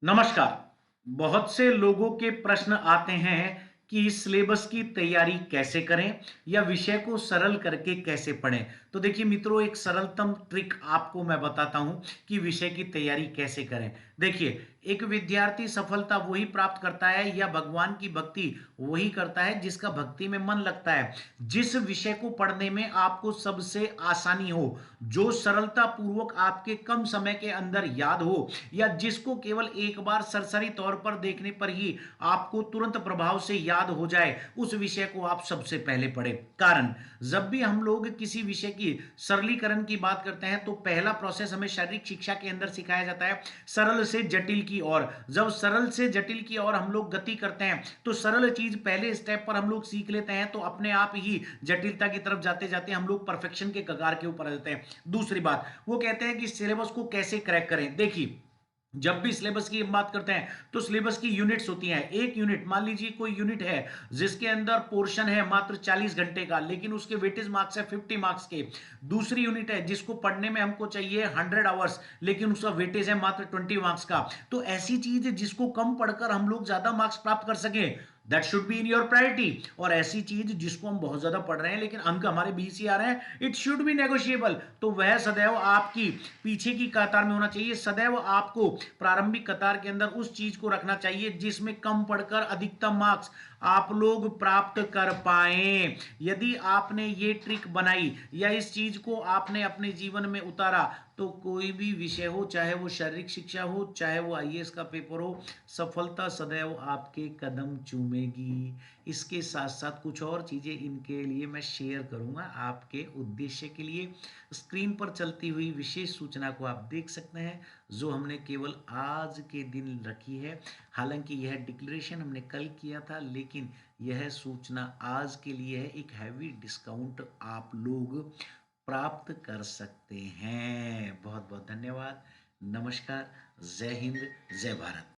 नमस्कार। बहुत से लोगों के प्रश्न आते हैं कि सिलेबस की तैयारी कैसे करें या विषय को सरल करके कैसे पढ़ें। तो देखिए मित्रों, एक सरलतम ट्रिक आपको मैं बताता हूं कि विषय की तैयारी कैसे करें। देखिए, एक विद्यार्थी सफलता वही प्राप्त करता है या भगवान की भक्ति वही करता है जिसका भक्ति में मन लगता है। जिस विषय को पढ़ने में आपको सबसे आसानी हो, जो सरलता पूर्वक आपके कम समय के अंदर याद हो, या जिसको केवल एक बार सरसरी तौर पर देखने पर ही आपको तुरंत प्रभाव से याद हो जाए, उस विषय को आप सबसे पहले पढ़ें। कारण, जब भी हम लोग किसी विषय की सरलीकरण की बात करते हैं तो पहला प्रोसेस हमें शारीरिक शिक्षा के अंदर सिखाया जाता है सरल से जटिल की ओर। जब सरल से जटिल की ओर हम लोग गति करते हैं तो सरल चीज पहले स्टेप पर हम लोग सीख लेते हैं, तो अपने आप ही जटिलता की तरफ जाते जाते हम लोग परफेक्शन के कगार के ऊपर आ जाते हैं। दूसरी बात, वो कहते हैं कि सिलेबस को कैसे क्रैक करें। देखिए, जब भी सिलेबस की बात करते हैं तो सिलेबस की यूनिट्स होती हैं। एक यूनिट, मान लीजिए कोई यूनिट है जिसके अंदर पोर्शन है मात्र 40 घंटे का, लेकिन उसके वेटेज मार्क्स है 50 मार्क्स के। दूसरी यूनिट है जिसको पढ़ने में हमको चाहिए 100 आवर्स, लेकिन उसका वेटेज है मात्र 20 मार्क्स का। तो ऐसी चीज है जिसको कम पढ़कर हम लोग ज्यादा मार्क्स प्राप्त कर सके, that should be in your priority. और ऐसी चीज जिसको हम बहुत ज्यादा पढ़ रहे हैं लेकिन अंक हमारे 20 ही आ रहे हैं, इट शुड बी नेगोशिएबल, तो वह सदैव आपकी पीछे की कतार में होना चाहिए। सदैव आपको प्रारंभिक कतार के अंदर उस चीज को रखना चाहिए जिसमें कम पढ़कर अधिकतम मार्क्स आप लोग प्राप्त कर पाए। यदि आपने ये ट्रिक बनाई या इस चीज को आपने अपने जीवन में उतारा, तो कोई भी विषय हो, चाहे वो शारीरिक शिक्षा हो, चाहे वो आईएएस का पेपर हो, सफलता सदैव आपके कदम चूमेगी। इसके साथ साथ कुछ और चीजें इनके लिए मैं शेयर करूंगा आपके उद्देश्य के लिए। स्क्रीन पर चलती हुई विशेष सूचना को आप देख सकते हैं, जो हमने केवल आज के दिन रखी है। हालांकि यह डिक्लेरेशन हमने कल किया था, लेकिन यह सूचना आज के लिए है। एक हैवी डिस्काउंट आप लोग प्राप्त कर सकते हैं। बहुत बहुत धन्यवाद। नमस्कार। जय हिंद। जय भारत।